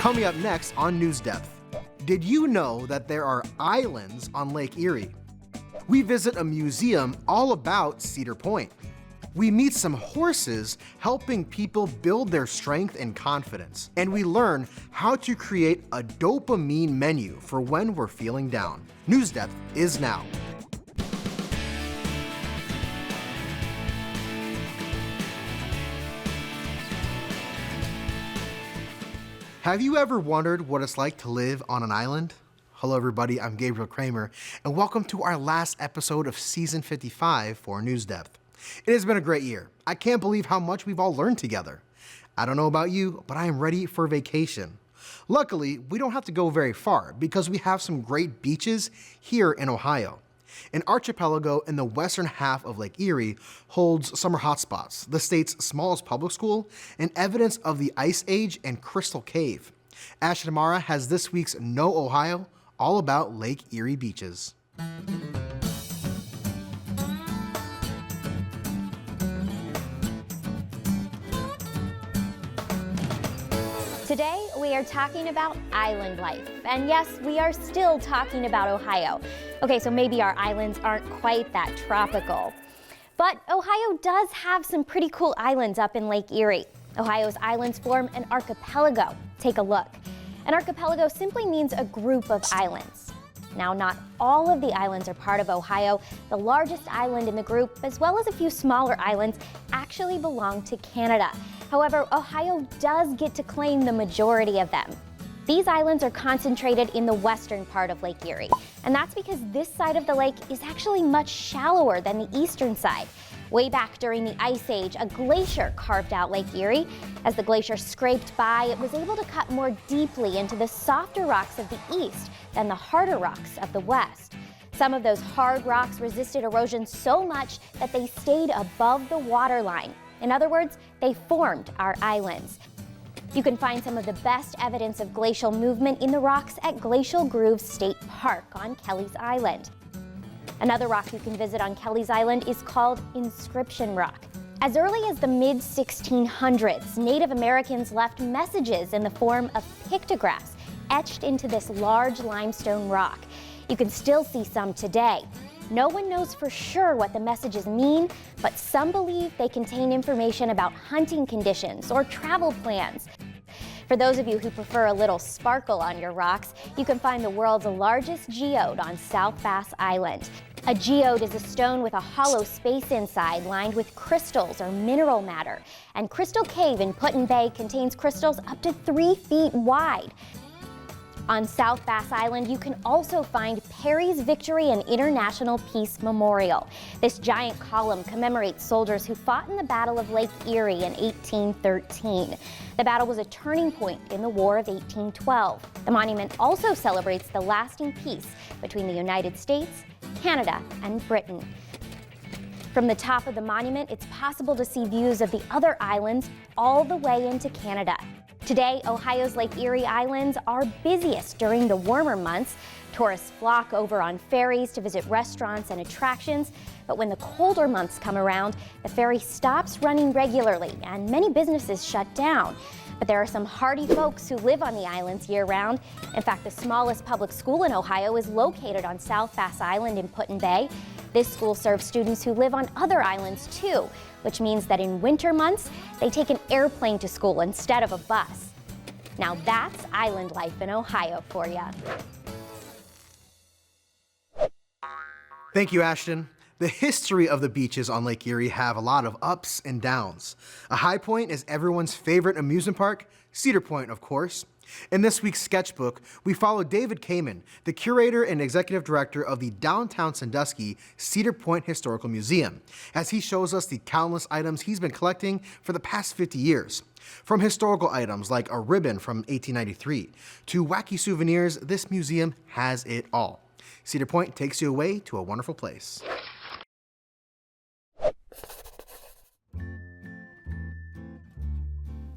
Coming up next on NewsDepth, did you know that there are islands on Lake Erie? We visit a museum all about Cedar Point. We meet some horses helping people build their strength and confidence. And we learn how to create a dopamine menu for when we're feeling down. NewsDepth is now. Have you ever wondered what it's like to live on an island? Hello everybody, I'm Gabriel Kramer, and welcome to our last episode of season 55 for NewsDepth. It has been a great year. I can't believe how much we've all learned together. I don't know about you, but I am ready for vacation. Luckily, we don't have to go very far because we have some great beaches here in Ohio. An archipelago in the western half of Lake Erie holds summer hotspots, the state's smallest public school, and evidence of the Ice Age and Crystal Cave. Ashton Amara has this week's No Ohio, all about Lake Erie beaches. Today, we are talking about island life. And yes, we are still talking about Ohio. Okay, so maybe our islands aren't quite that tropical. But Ohio does have some pretty cool islands up in Lake Erie. Ohio's islands form an archipelago. Take a look. An archipelago simply means a group of islands. Now, not all of the islands are part of Ohio. The largest island in the group, as well as a few smaller islands, actually belong to Canada. However, Ohio does get to claim the majority of them. These islands are concentrated in the western part of Lake Erie, and that's because this side of the lake is actually much shallower than the eastern side. Way back during the Ice Age, a glacier carved out Lake Erie. As the glacier scraped by, it was able to cut more deeply into the softer rocks of the east than the harder rocks of the west. Some of those hard rocks resisted erosion so much that they stayed above the waterline. In other words, they formed our islands. You can find some of the best evidence of glacial movement in the rocks at Glacial Grooves State Park on Kelly's Island. Another rock you can visit on Kelly's Island is called Inscription Rock. As early as the mid-1600s, Native Americans left messages in the form of pictographs etched into this large limestone rock. You can still see some today. No one knows for sure what the messages mean, but some believe they contain information about hunting conditions or travel plans. For those of you who prefer a little sparkle on your rocks, you can find the world's largest geode on South Bass Island. A geode is a stone with a hollow space inside lined with crystals or mineral matter. And Crystal Cave in Put-in-Bay contains crystals up to 3 feet wide. On South Bass Island, you can also find Perry's Victory and International Peace Memorial. This giant column commemorates soldiers who fought in the Battle of Lake Erie in 1813. The battle was a turning point in the War of 1812. The monument also celebrates the lasting peace between the United States, Canada, and Britain. From the top of the monument, it's possible to see views of the other islands all the way into Canada. Today, Ohio's Lake Erie Islands are busiest during the warmer months. Tourists flock over on ferries to visit restaurants and attractions. But when the colder months come around, the ferry stops running regularly and many businesses shut down. But there are some hardy folks who live on the islands year-round. In fact, the smallest public school in Ohio is located on South Bass Island in Put-in-Bay. This school serves students who live on other islands too, which means that in winter months, they take an airplane to school instead of a bus. Now that's island life in Ohio for you. Thank you, Ashton. The history of the beaches on Lake Erie have a lot of ups and downs. A high point is everyone's favorite amusement park, Cedar Point, of course. In this week's Sketchbook, we follow David Kamen, the curator and executive director of the downtown Sandusky Cedar Point Historical Museum, as he shows us the countless items he's been collecting for the past 50 years. From historical items like a ribbon from 1893 to wacky souvenirs, this museum has it all. Cedar Point takes you away to a wonderful place.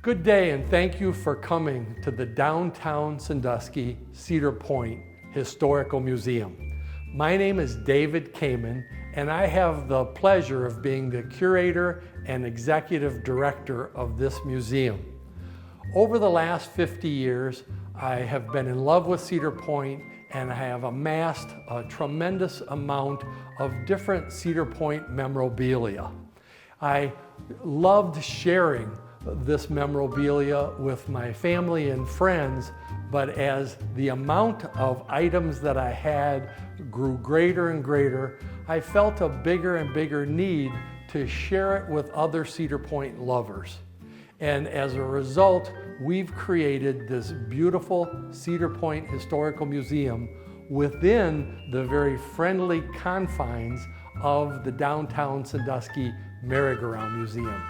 Good day, and thank you for coming to the downtown Sandusky Cedar Point Historical Museum. My name is David Kamen, and I have the pleasure of being the curator and executive director of this museum. Over the last 50 years, I have been in love with Cedar Point, and I have amassed a tremendous amount of different Cedar Point memorabilia. I loved sharing this memorabilia with my family and friends, but as the amount of items that I had grew greater and greater, I felt a bigger and bigger need to share it with other Cedar Point lovers. And as a result, we've created this beautiful Cedar Point Historical Museum within the very friendly confines of the downtown Sandusky Merry-Go-Round Museum.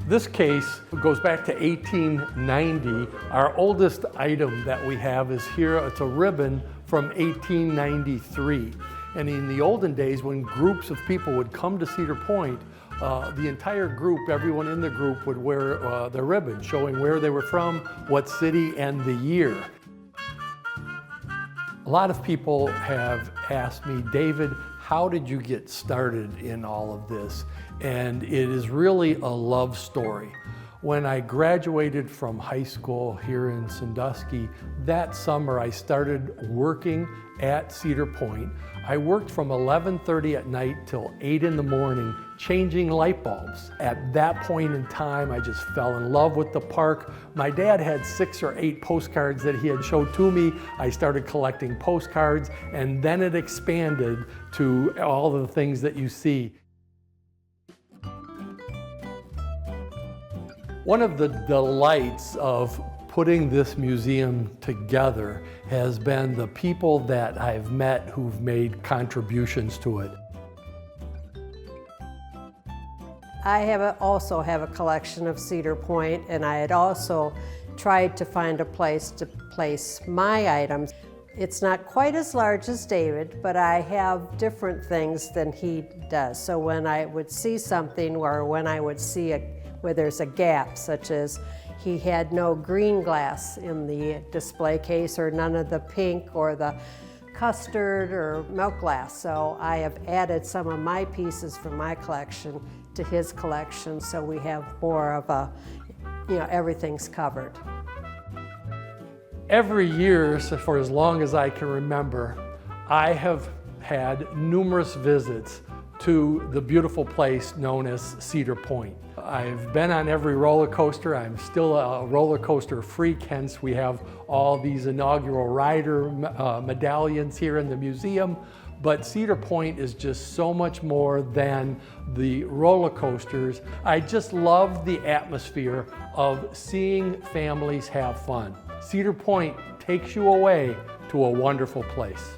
This case goes back to 1890. Our oldest item that we have is here. It's a ribbon from 1893. And in the olden days, when groups of people would come to Cedar Point, the entire group, everyone in the group would wear the ribbon showing where they were from, what city, and the year. A lot of people have asked me, David, how did you get started in all of this? And it is really a love story. When I graduated from high school here in Sandusky, that summer I started working at Cedar Point. I worked from 11:30 at night till 8 in the morning changing light bulbs. At that point in time, I just fell in love with the park. My dad had 6 or 8 postcards that he had showed to me. I started collecting postcards, and then it expanded to all the things that you see. One of the delights of putting this museum together has been the people that I've met who've made contributions to it. I also have a collection of Cedar Point, and I had also tried to find a place to place my items. It's not quite as large as David, but I have different things than he does. So when I would see something, or when I would see where there's a gap, such as he had no green glass in the display case, or none of the pink or the custard or milk glass. So I have added some of my pieces from my collection to his collection, so we have more of a, everything's covered. Every year, for as long as I can remember, I have had numerous visits to the beautiful place known as Cedar Point. I've been on every roller coaster. I'm still a roller coaster freak, hence we have all these inaugural rider medallions here in the museum. But Cedar Point is just so much more than the roller coasters. I just love the atmosphere of seeing families have fun. Cedar Point takes you away to a wonderful place.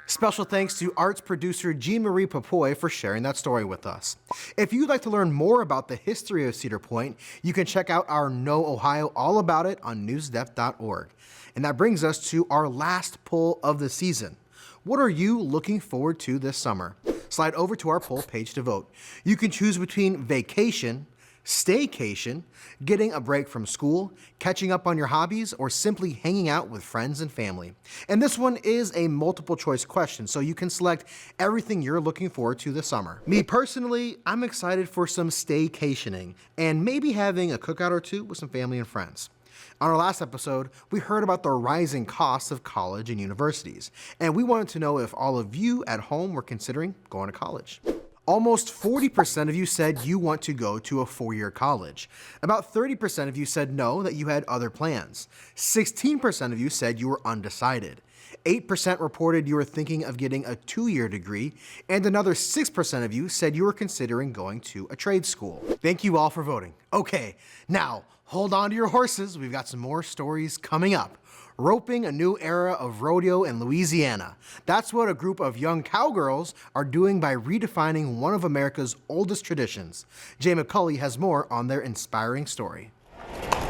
Special thanks to arts producer Jean-Marie Papoy for sharing that story with us. If you'd like to learn more about the history of Cedar Point, you can check out our Know Ohio All About It on NewsDepth.org. And that brings us to our last poll of the season. What are you looking forward to this summer? Slide over to our poll page to vote. You can choose between vacation, staycation, getting a break from school, catching up on your hobbies, or simply hanging out with friends and family. And this one is a multiple choice question, so you can select everything you're looking forward to this summer. Me personally, I'm excited for some staycationing and maybe having a cookout or two with some family and friends. On our last episode, we heard about the rising costs of college and universities, and we wanted to know if all of you at home were considering going to college. Almost 40% of you said you want to go to a 4-year college. About 30% of you said no, that you had other plans. 16% of you said you were undecided. 8% reported you were thinking of getting a 2-year degree, and another 6% of you said you were considering going to a trade school. Thank you all for voting. Okay, now hold on to your horses. We've got some more stories coming up. Roping a new era of rodeo in Louisiana. That's what a group of young cowgirls are doing by redefining one of America's oldest traditions. Jay McCulley has more on their inspiring story.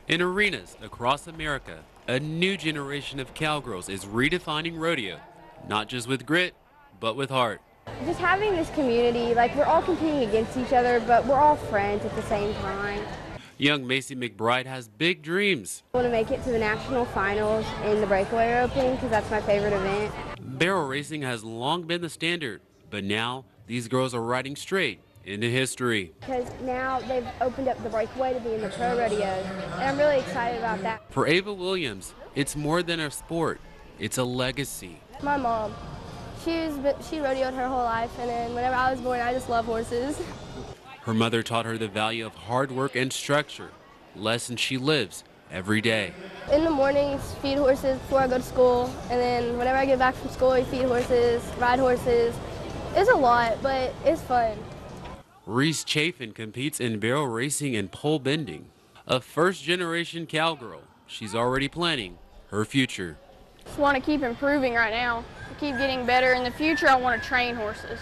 In arenas across America, a new generation of cowgirls is redefining rodeo, not just with grit, but with heart. Just having this community, like we're all competing against each other, but we're all friends at the same time. Young Macy McBride has big dreams. I want to make it to the national finals in the breakaway roping because that's my favorite event. Barrel racing has long been the standard, but now these girls are riding straight into history. Because now they've opened up the breakaway to be in the pro rodeos, and I'm really excited about that. For Ava Williams, it's more than a sport, it's a legacy. My mom, she rodeoed her whole life, and then whenever I was born, I just love horses. Her mother taught her the value of hard work and structure, lessons she lives every day. In the mornings, feed horses before I go to school, and then whenever I get back from school, we feed horses, ride horses. It's a lot, but it's fun. Reese Chafin competes in barrel racing and pole bending. A first-generation cowgirl, she's already planning her future. Just want to keep improving right now, keep getting better. In the future, I want to train horses.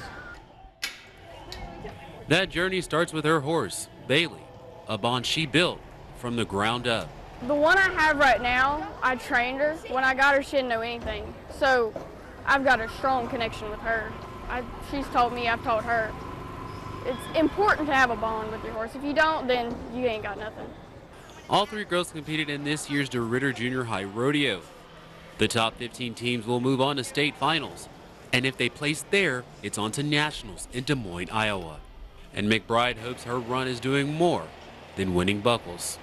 That journey starts with her horse, Bailey, a bond she built from the ground up. The one I have right now, I trained her. When I got her, she didn't know anything. So I've got a strong connection with her. She's taught me, I've taught her. It's important to have a bond with your horse. If you don't, then you ain't got nothing. All three girls competed in this year's DeRitter Junior High Rodeo. The top 15 teams will move on to state finals. And if they place there, it's on to nationals in Des Moines, Iowa. And McBride hopes her run is doing more than winning buckles.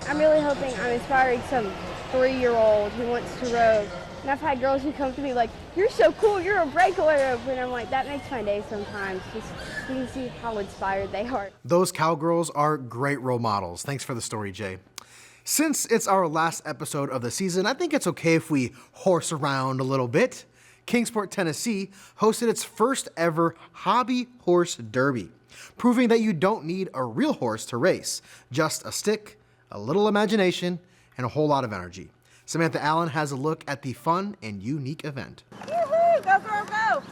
I'm really hoping I'm inspiring some 3-year-old who wants to row. And I've had girls who come to me like, "You're so cool, you're a breakaway roper." And I'm like, that makes my day sometimes. Just you can see how inspired they are. Those cowgirls are great role models. Thanks for the story, Jay. Since it's our last episode of the season, I think it's okay if we horse around a little bit. Kingsport, Tennessee hosted its first ever hobby horse derby, proving that you don't need a real horse to race, just a stick, a little imagination, and a whole lot of energy. Samantha Allen has a look at the fun and unique event. Woo-hoo! Go, go, go!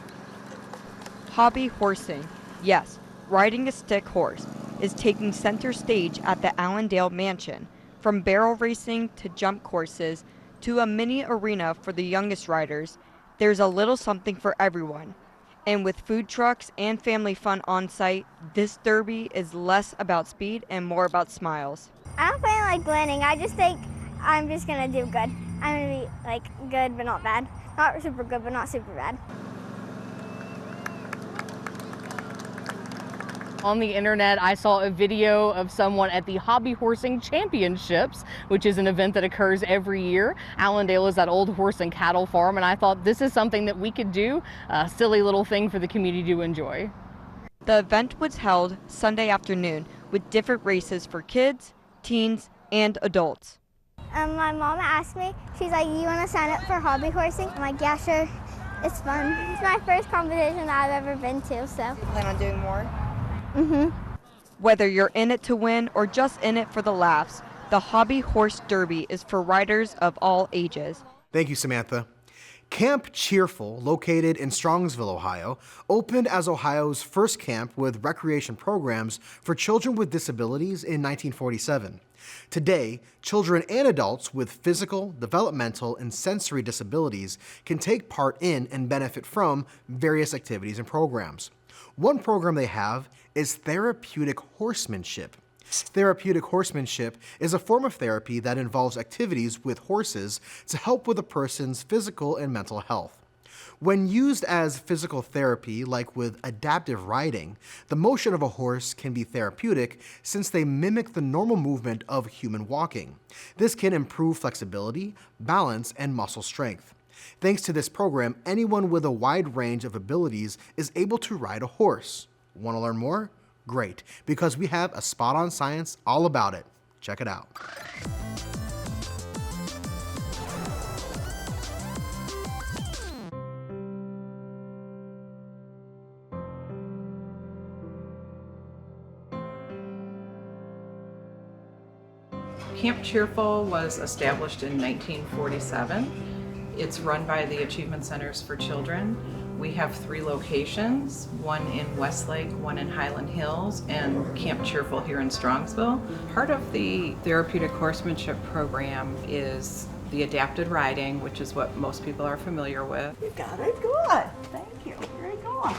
Hobby horsing, yes, riding a stick horse, is taking center stage at the Allendale Mansion. From barrel racing to jump courses to a mini arena for the youngest riders, there's a little something for everyone. And with food trucks and family fun on site, this derby is less about speed and more about smiles. I don't feel like winning. I just think I'm just gonna do good. I'm gonna be like good but not bad. Not super good but not super bad. On the internet, I saw a video of someone at the Hobby Horsing Championships, which is an event that occurs every year. Allendale is that old horse and cattle farm, and I thought this is something that we could do, a silly little thing for the community to enjoy. The event was held Sunday afternoon with different races for kids, teens, and adults. My mom asked me, she's like, "You want to sign up for hobby horsing?" I'm like, "Yeah, sure. It's fun." It's my first competition that I've ever been to, so. Plan on doing more? Whether you're in it to win or just in it for the laughs, the Hobby Horse Derby is for riders of all ages. Thank you, Samantha. Camp Cheerful, located in Strongsville, Ohio, opened as Ohio's first camp with recreation programs for children with disabilities in 1947. Today, children and adults with physical, developmental, and sensory disabilities can take part in and benefit from various activities and programs. One program they have is therapeutic horsemanship. Therapeutic horsemanship is a form of therapy that involves activities with horses to help with a person's physical and mental health. When used as physical therapy, like with adaptive riding, the motion of a horse can be therapeutic since they mimic the normal movement of human walking. This can improve flexibility, balance, and muscle strength. Thanks to this program, anyone with a wide range of abilities is able to ride a horse. Want to learn more? Great, because we have a spot on science all about it. Check it out. Camp Cheerful was established in 1947. It's run by the Achievement Centers for Children. We have 3 locations, one in Westlake, one in Highland Hills, and Camp Cheerful here in Strongsville. Part of the therapeutic horsemanship program is the adapted riding, which is what most people are familiar with. You got it good. Thank you. Very good.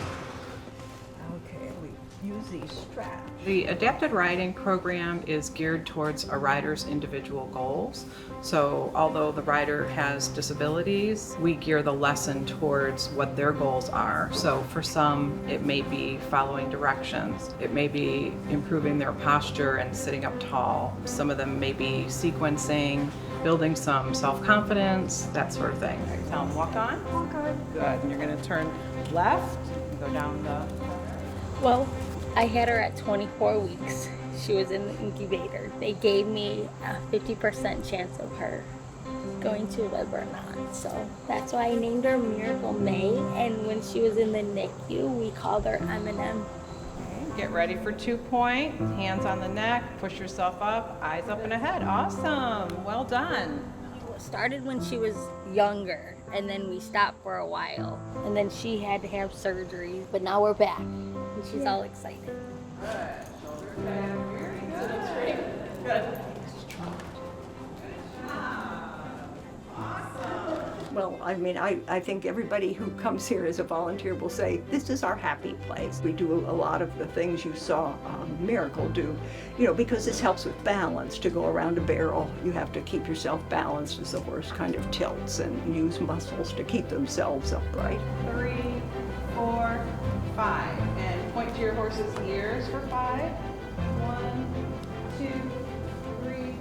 Okay, we use use these straps. The adapted riding program is geared towards a rider's individual goals. So although the rider has disabilities, we gear the lesson towards what their goals are. So for some, it may be following directions. It may be improving their posture and sitting up tall. Some of them may be sequencing, building some self-confidence, that sort of thing. I tell them, walk on. Walk on. Good. And you're going to turn left and go down the... Well, I had her at 24 weeks. She was in the incubator. They gave me a 50% chance of her going to live or not. So that's why I named her Miracle May. And when she was in the NICU, we called her M&M. Get ready for 2 point, hands on the neck, push yourself up, eyes up and ahead. Awesome, well done. It started when she was younger, and then we stopped for a while. And then she had to have surgery, but now we're back, and she's all excited. Good, shoulders back, very good. Straight. Good. Well, I mean, I think everybody who comes here as a volunteer will say, this is our happy place. We do a lot of the things you saw Miracle do, you know, because this helps with balance. To go around a barrel, you have to keep yourself balanced as the horse kind of tilts and use muscles to keep themselves upright. 3, 4, 5. And point to your horse's ears for 5. 1, 2, 3,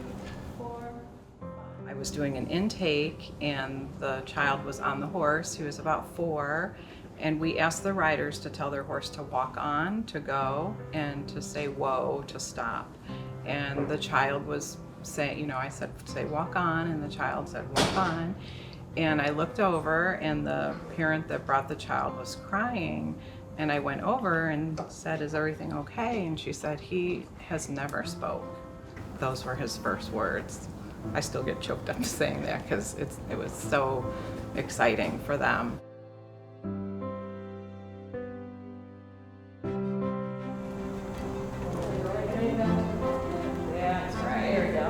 4, 5. I was doing an intake and the child was on the horse. He was about 4. And we asked the riders to tell their horse to walk on, to go, and to say whoa, to stop. And the child was saying, you know, I said, say walk on, and the child said walk on. And I looked over and the parent that brought the child was crying. And I went over and said, is everything okay? And she said, he has never spoke. Those were his first words. I still get choked up saying that because it was so exciting for them. That's right, here we go.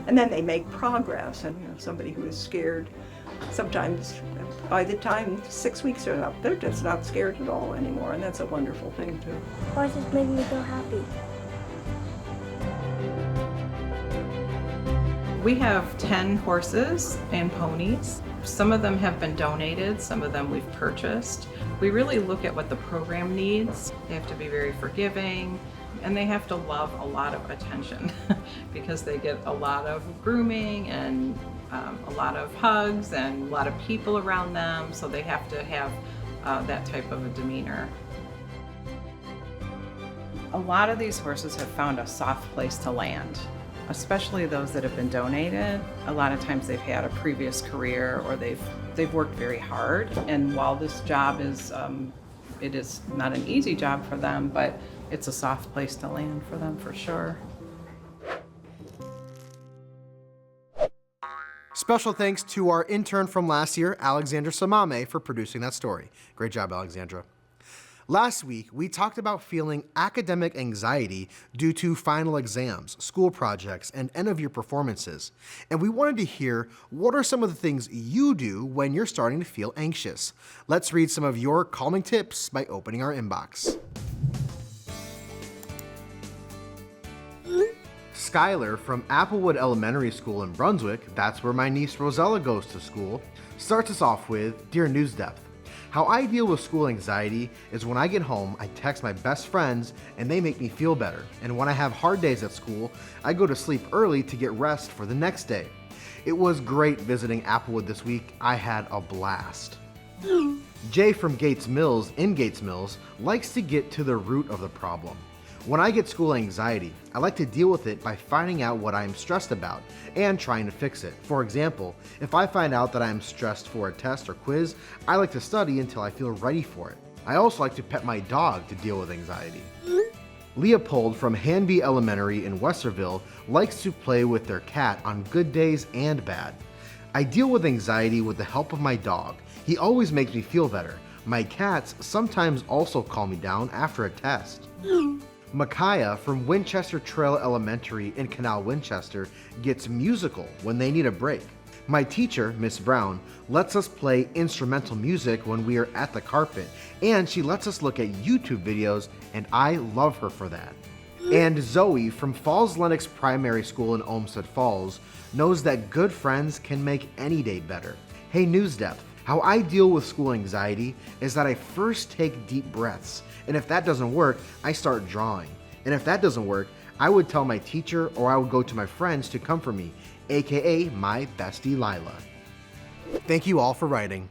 And then they make progress, and you know, somebody who is scared, sometimes by the time 6 weeks are up, they're just not scared at all anymore, and that's a wonderful thing too. Horses make me feel happy. We have 10 horses and ponies. Some of them have been donated, some of them we've purchased. We really look at what the program needs. They have to be very forgiving, and they have to love a lot of attention because they get a lot of grooming and a lot of hugs and a lot of people around them, so they have to have that type of a demeanor. A lot of these horses have found a soft place to land, especially those that have been donated. A lot of times they've had a previous career or they've worked very hard, and while this job is it is not an easy job for them, but it's a soft place to land for them for sure. Special thanks to our intern from last year, Alexandra Samame, for producing that story. Great job, Alexandra. Last week, we talked about feeling academic anxiety due to final exams, school projects, and end-of-year performances. And we wanted to hear what are some of the things you do when you're starting to feel anxious. Let's read some of your calming tips by opening our inbox. Skylar from Applewood Elementary School in Brunswick, that's where my niece Rosella goes to school, starts us off with, Dear NewsDepth, how I deal with school anxiety is when I get home, I text my best friends and they make me feel better. And when I have hard days at school, I go to sleep early to get rest for the next day. It was great visiting Applewood this week. I had a blast. Jay from Gates Mills in Gates Mills likes to get to the root of the problem. When I get school anxiety, I like to deal with it by finding out what I am stressed about and trying to fix it. For example, if I find out that I am stressed for a test or quiz, I like to study until I feel ready for it. I also like to pet my dog to deal with anxiety. Leopold from Hanby Elementary in Westerville likes to play with their cat on good days and bad. I deal with anxiety with the help of my dog. He always makes me feel better. My cats sometimes also calm me down after a test. Micaiah from Winchester Trail Elementary in Canal Winchester gets musical when they need a break. My teacher, Miss Brown, lets us play instrumental music when we are at the carpet, and she lets us look at YouTube videos, and I love her for that. And Zoe from Falls Lennox Primary School in Olmsted Falls knows that good friends can make any day better. Hey NewsDepth, how I deal with school anxiety is that I first take deep breaths, and if that doesn't work, I start drawing. And if that doesn't work, I would tell my teacher or I would go to my friends to comfort me, aka my bestie Lila. Thank you all for writing.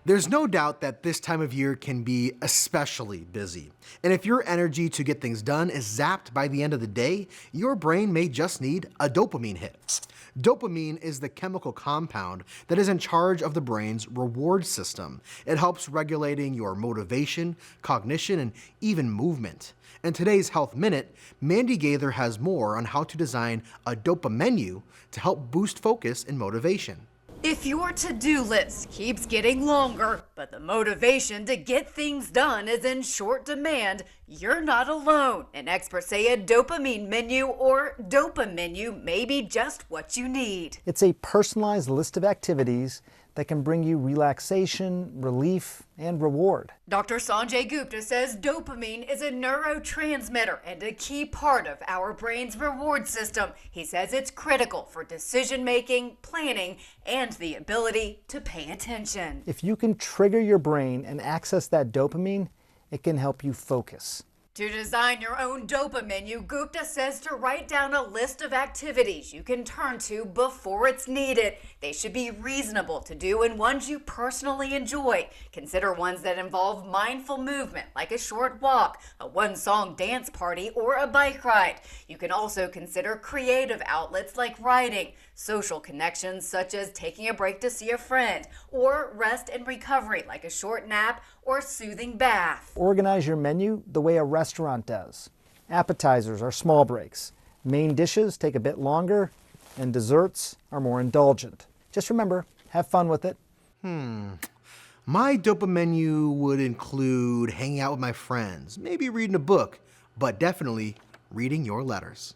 There's no doubt that this time of year can be especially busy. And if your energy to get things done is zapped by the end of the day, your brain may just need a dopamine hit. Dopamine is the chemical compound that is in charge of the brain's reward system. It helps regulating your motivation, cognition, and even movement. In today's Health Minute, Mandy Gaither has more on how to design a dopamine to help boost focus and motivation. If your to-do list keeps getting longer, but the motivation to get things done is in short demand, you're not alone. And experts say a dopamine menu or dopamine may be just what you need. It's a personalized list of activities that can bring you relaxation, relief, and reward. Dr. Sanjay Gupta says dopamine is a neurotransmitter and a key part of our brain's reward system. He says it's critical for decision-making, planning, and the ability to pay attention. If you can trigger your brain and access that dopamine, it can help you focus. To design your own dopamine, Gupta says to write down a list of activities you can turn to before it's needed. They should be reasonable to do and ones you personally enjoy. Consider ones that involve mindful movement, like a short walk, a one-song dance party, or a bike ride. You can also consider creative outlets like writing, social connections such as taking a break to see a friend, or rest and recovery like a short nap or soothing bath. Organize your menu the way a restaurant does. Appetizers are small breaks. Main dishes take a bit longer, and desserts are more indulgent. Just remember, have fun with it. My dopamine would include hanging out with my friends, maybe reading a book, but definitely reading your letters.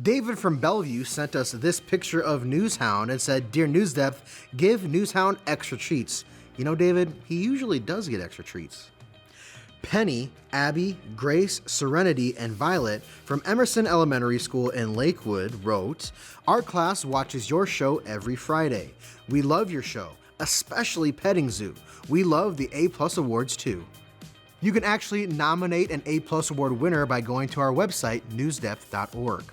David from Bellevue sent us this picture of Newshound and said, "Dear NewsDepth, give Newshound extra treats." You know, David, he usually does get extra treats. Penny, Abby, Grace, Serenity, and Violet from Emerson Elementary School in Lakewood wrote, "Our class watches your show every Friday. We love your show, especially Petting Zoo. We love the A+ awards too." You can actually nominate an A+ award winner by going to our website, newsdepth.org.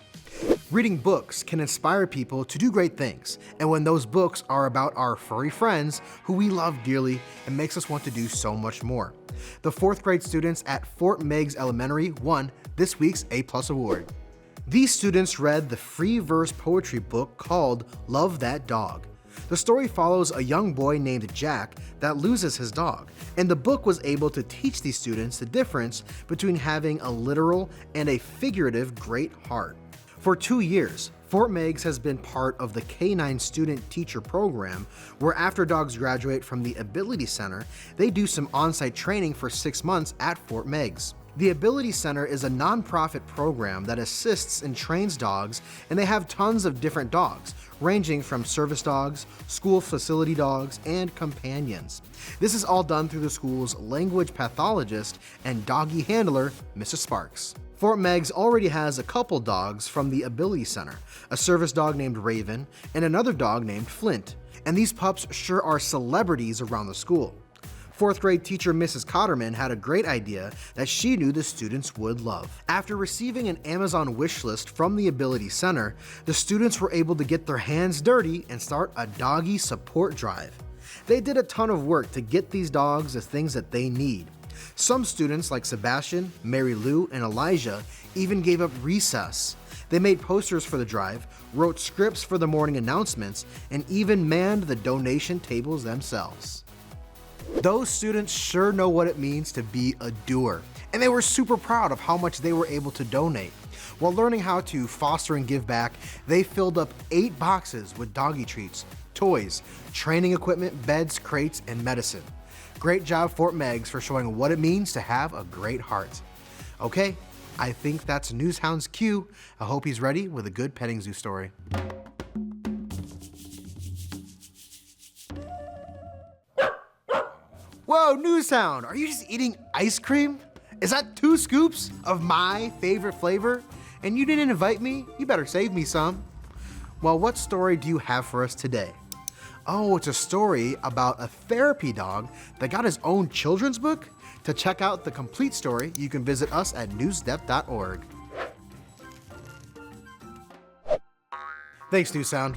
Reading books can inspire people to do great things, and when those books are about our furry friends who we love dearly, it makes us want to do so much more. The 4th grade students at Fort Meigs Elementary won this week's A+ award. These students read the free verse poetry book called Love That Dog. The story follows a young boy named Jack that loses his dog, and the book was able to teach these students the difference between having a literal and a figurative great heart. For 2 years, Fort Meigs has been part of the K-9 student teacher program, where after dogs graduate from the Ability Center, they do some on-site training for 6 months at Fort Meigs. The Ability Center is a nonprofit program that assists and trains dogs, and they have tons of different dogs, ranging from service dogs, school facility dogs, and companions. This is all done through the school's language pathologist and doggy handler, Mrs. Sparks. Fort Meigs already has a couple dogs from the Ability Center, a service dog named Raven and another dog named Flint, and these pups sure are celebrities around the school. 4th grade teacher Mrs. Cotterman had a great idea that she knew the students would love. After receiving an Amazon wish list from the Ability Center, the students were able to get their hands dirty and start a doggy support drive. They did a ton of work to get these dogs the things that they need. Some students like Sebastian, Mary Lou, and Elijah even gave up recess. They made posters for the drive, wrote scripts for the morning announcements, and even manned the donation tables themselves. Those students sure know what it means to be a doer, and they were super proud of how much they were able to donate. While learning how to foster and give back, they filled up 8 boxes with doggy treats, toys, training equipment, beds, crates, and medicine. Great job, Fort Meigs, for showing what it means to have a great heart. Okay, I think that's Newshounds Q. I hope he's ready with a good petting zoo story. Yo, Newshound, are you just eating ice cream? Is that 2 scoops of my favorite flavor? And you didn't invite me? You better save me some. Well, what story do you have for us today? Oh, it's a story about a therapy dog that got his own children's book? To check out the complete story, you can visit us at newsdepth.org. Thanks, Newshound.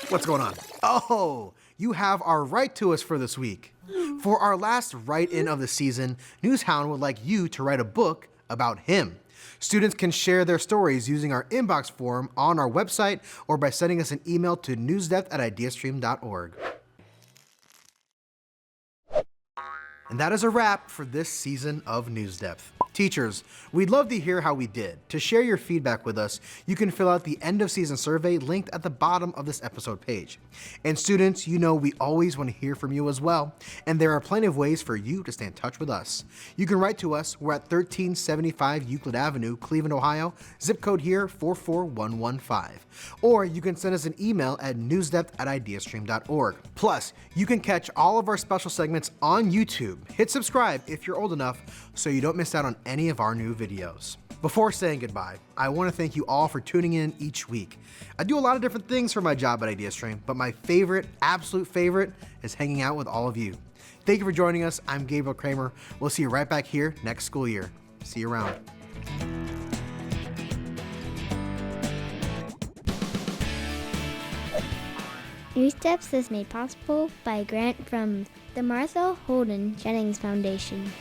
What's going on? Oh, you have our write to us for this week. For our last write-in of the season, Newshound would like you to write a book about him. Students can share their stories using our inbox form on our website or by sending us an email to newsdepth@ideastream.org. And that is a wrap for this season of NewsDepth. Teachers, we'd love to hear how we did. To share your feedback with us, you can fill out the end of season survey linked at the bottom of this episode page. And students, you know we always want to hear from you as well, and there are plenty of ways for you to stay in touch with us. You can write to us. We're at 1375 Euclid Avenue, Cleveland, Ohio, zip code here 44115. Or you can send us an email at newsdepth@ideastream.org. Plus, you can catch all of our special segments on YouTube. Hit subscribe if you're old enough so you don't miss out on any of our new videos. Before saying goodbye, I want to thank you all for tuning in each week. I do a lot of different things for my job at Ideastream, but my favorite, absolute favorite, is hanging out with all of you. Thank you for joining us. I'm Gabriel Kramer. We'll see you right back here next school year. See you around. NewsDepth is made possible by a grant from the Martha Holden Jennings Foundation.